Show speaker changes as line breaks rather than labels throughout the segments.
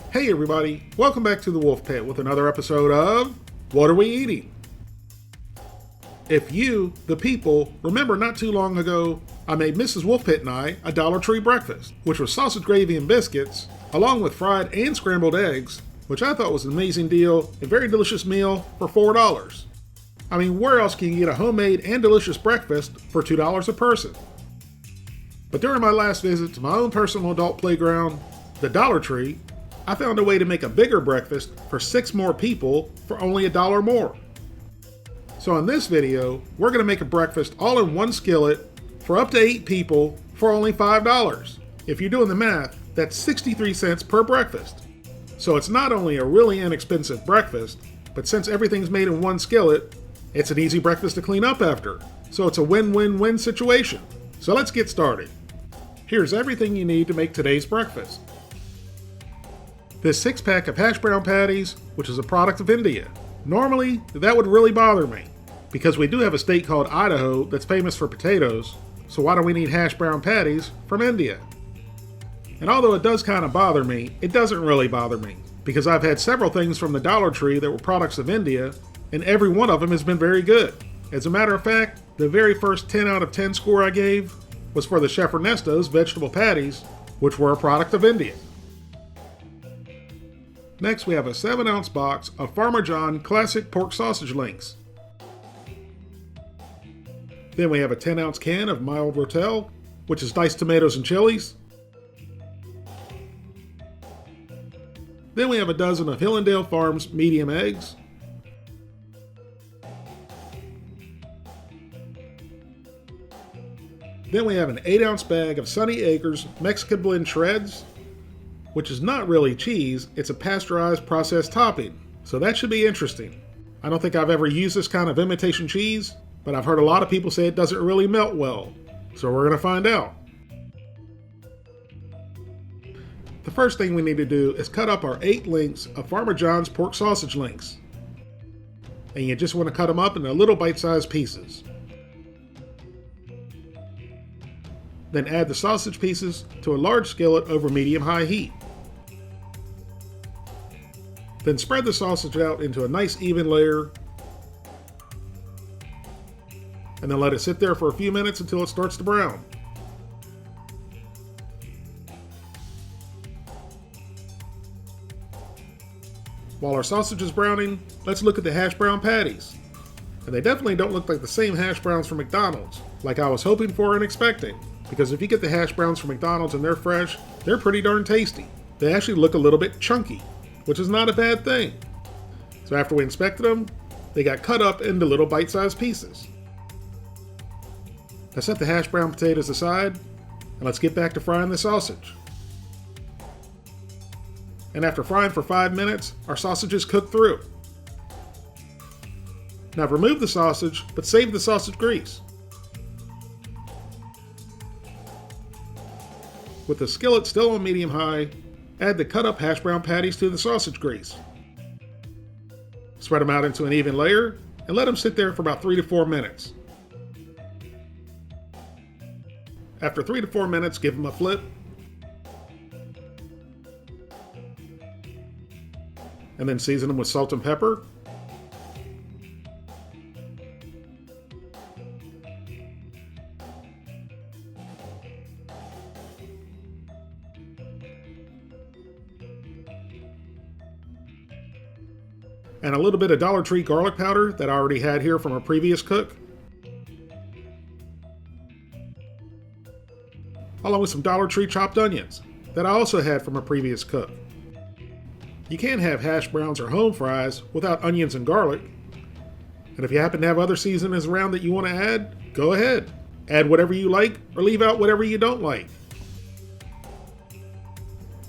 Hey everybody, welcome back to the Wolf Pit with another episode of What Are We Eating? If you, the people, remember not too long ago, I made Mrs. Wolf Pit and I a Dollar Tree breakfast, which was sausage gravy and biscuits, along with fried and scrambled eggs, which I thought was an amazing deal, a very delicious meal for $4. I mean, where else can you get a homemade and delicious breakfast for $2 a person? But during my last visit to my own personal adult playground, the Dollar Tree, I found a way to make a bigger breakfast for 6 more people for only $1 more. So in this video, we're going to make a breakfast all in one skillet for up to 8 people for only $5. If you're doing the math, that's 63 cents per breakfast. So it's not only a really inexpensive breakfast, but since everything's made in one skillet, it's an easy breakfast to clean up after. So it's a win-win-win situation. So let's get started. Here's everything you need to make today's breakfast. This 6-pack of hash brown patties, which is a product of India. Normally, that would really bother me, because we do have a state called Idaho that's famous for potatoes, so why do we need hash brown patties from India? And although it does kind of bother me, it doesn't really bother me, because I've had several things from the Dollar Tree that were products of India, and every one of them has been very good. As a matter of fact, the very first 10 out of 10 score I gave was for the Chef Ernesto's vegetable patties, which were a product of India. Next, we have a 7-ounce box of Farmer John classic pork sausage links. Then we have a 10-ounce can of mild Rotel, which is diced tomatoes and chilies. Then we have a dozen of Hillendale Farms medium eggs. Then we have an 8-ounce bag of Sunny Acres Mexican blend shreds, which is not really cheese, it's a pasteurized processed topping, so that should be interesting. I don't think I've ever used this kind of imitation cheese, but I've heard a lot of people say it doesn't really melt well, so we're going to find out. The first thing we need to do is cut up our 8 links of Farmer John's pork sausage links. And you just want to cut them up into little bite-sized pieces. Then add the sausage pieces to a large skillet over medium-high heat. Then spread the sausage out into a nice even layer, and then let it sit there for a few minutes until it starts to brown. While our sausage is browning, let's look at the hash brown patties. And they definitely don't look like the same hash browns from McDonald's, like I was hoping for and expecting. Because if you get the hash browns from McDonald's and they're fresh, they're pretty darn tasty. They actually look a little bit chunky, which is not a bad thing. So after we inspected them, they got cut up into little bite-sized pieces. Now set the hash brown potatoes aside, and let's get back to frying the sausage. And after frying for 5 minutes, our sausage is cooked through. Now remove the sausage, but save the sausage grease. With the skillet still on medium-high, add the cut-up hash brown patties to the sausage grease. Spread them out into an even layer, and let them sit there for about 3 to 4 minutes. After 3 to 4 minutes, give them a flip, and then season them with salt and pepper. And a little bit of Dollar Tree garlic powder that I already had here from a previous cook. Along with some Dollar Tree chopped onions that I also had from a previous cook. You can have hash browns or home fries without onions and garlic. And if you happen to have other seasonings around that you want to add, go ahead. Add whatever you like or leave out whatever you don't like.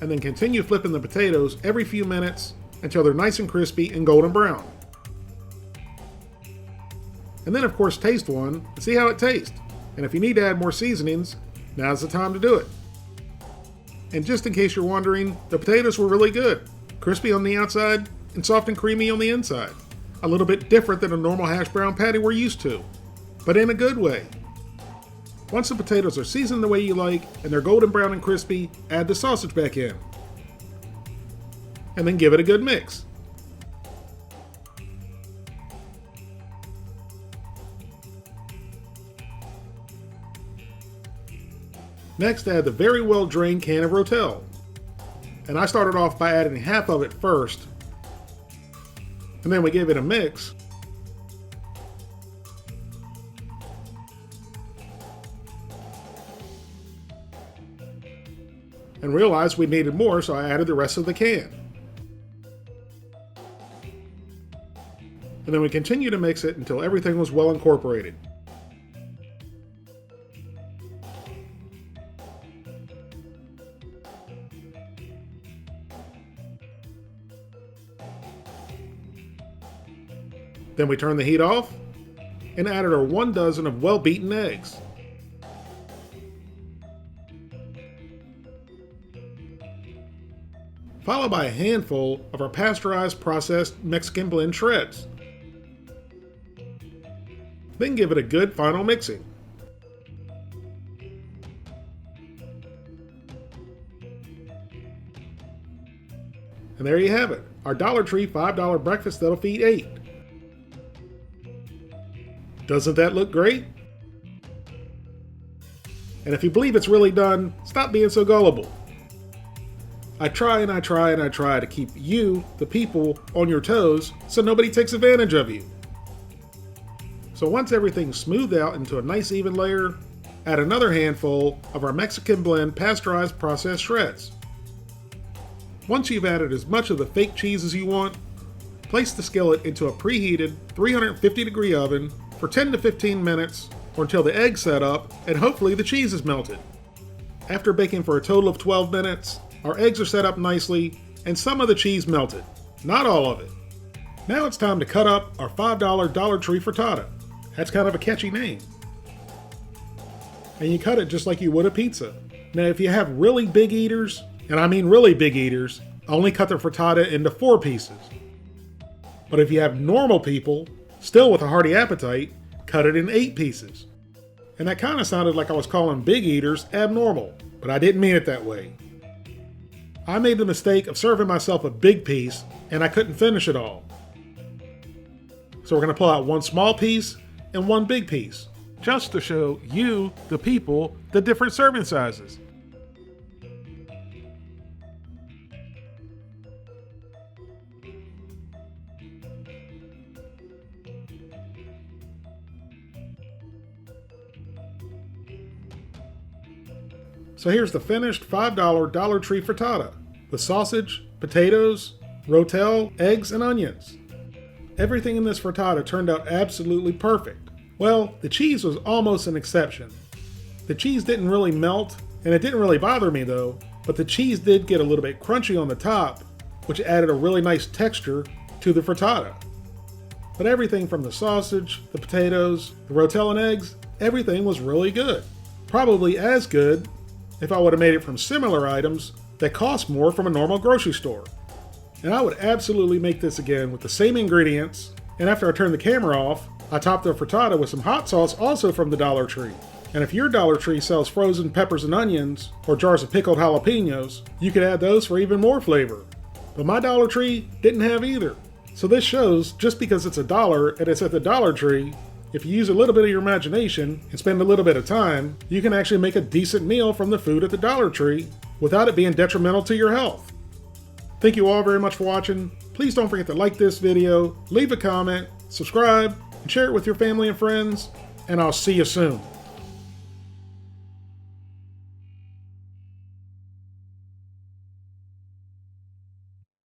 And then continue flipping the potatoes every few minutes until they're nice and crispy and golden brown. And then of course taste one and see how it tastes. And if you need to add more seasonings, now's the time to do it. And just in case you're wondering, the potatoes were really good. Crispy on the outside and soft and creamy on the inside. A little bit different than a normal hash brown patty we're used to, but in a good way. Once the potatoes are seasoned the way you like and they're golden brown and crispy, add the sausage back in. and then give it a good mix. Next, add the very well drained can of Rotel. And I started off by adding half of it first, and then we gave it a mix. And realized we needed more, so I added the rest of the can. And then we continued to mix it until everything was well incorporated. Then we turned the heat off and added our 1 dozen of well-beaten eggs. Followed by a handful of our pasteurized processed Mexican blend shreds. Then give it a good final mixing. And there you have it, our Dollar Tree $5 breakfast that'll feed 8. Doesn't that look great? And if you believe it's really done, stop being so gullible. I try and I try and I try to keep you, the people, on your toes so nobody takes advantage of you. So once everything's smoothed out into a nice even layer, add another handful of our Mexican blend pasteurized processed shreds. Once you've added as much of the fake cheese as you want, place the skillet into a preheated 350-degree oven for 10 to 15 minutes or until the eggs set up and hopefully the cheese is melted. After baking for a total of 12 minutes, our eggs are set up nicely and some of the cheese melted. Not all of it. Now it's time to cut up our $5 Dollar Tree frittata. That's kind of a catchy name. And you cut it just like you would a pizza. Now if you have really big eaters, and I mean really big eaters, only cut the frittata into 4 pieces. But if you have normal people, still with a hearty appetite, cut it in 8 pieces. And that kind of sounded like I was calling big eaters abnormal, but I didn't mean it that way. I made the mistake of serving myself a big piece, and I couldn't finish it all. So we're going to pull out 1 small piece and 1 big piece, just to show you, the people, the different serving sizes. So here's the finished $5 Dollar Tree frittata with sausage, potatoes, Rotel, eggs, and onions. Everything in this frittata turned out absolutely perfect. Well, the cheese was almost an exception. The cheese didn't really melt, and it didn't really bother me though, but the cheese did get a little bit crunchy on the top, which added a really nice texture to the frittata. But everything from the sausage, the potatoes, the Rotel and eggs, everything was really good. Probably as good if I would have made it from similar items that cost more from a normal grocery store. And I would absolutely make this again with the same ingredients, and after I turned the camera off, I topped the frittata with some hot sauce also from the Dollar Tree. And if your Dollar Tree sells frozen peppers and onions, or jars of pickled jalapenos, you could add those for even more flavor. But my Dollar Tree didn't have either. So this shows, just because it's $1 and it's at the Dollar Tree, if you use a little bit of your imagination and spend a little bit of time, you can actually make a decent meal from the food at the Dollar Tree without it being detrimental to your health. Thank you all very much for watching. Please don't forget to like this video, leave a comment, subscribe, and share it with your family and friends, and I'll see you soon.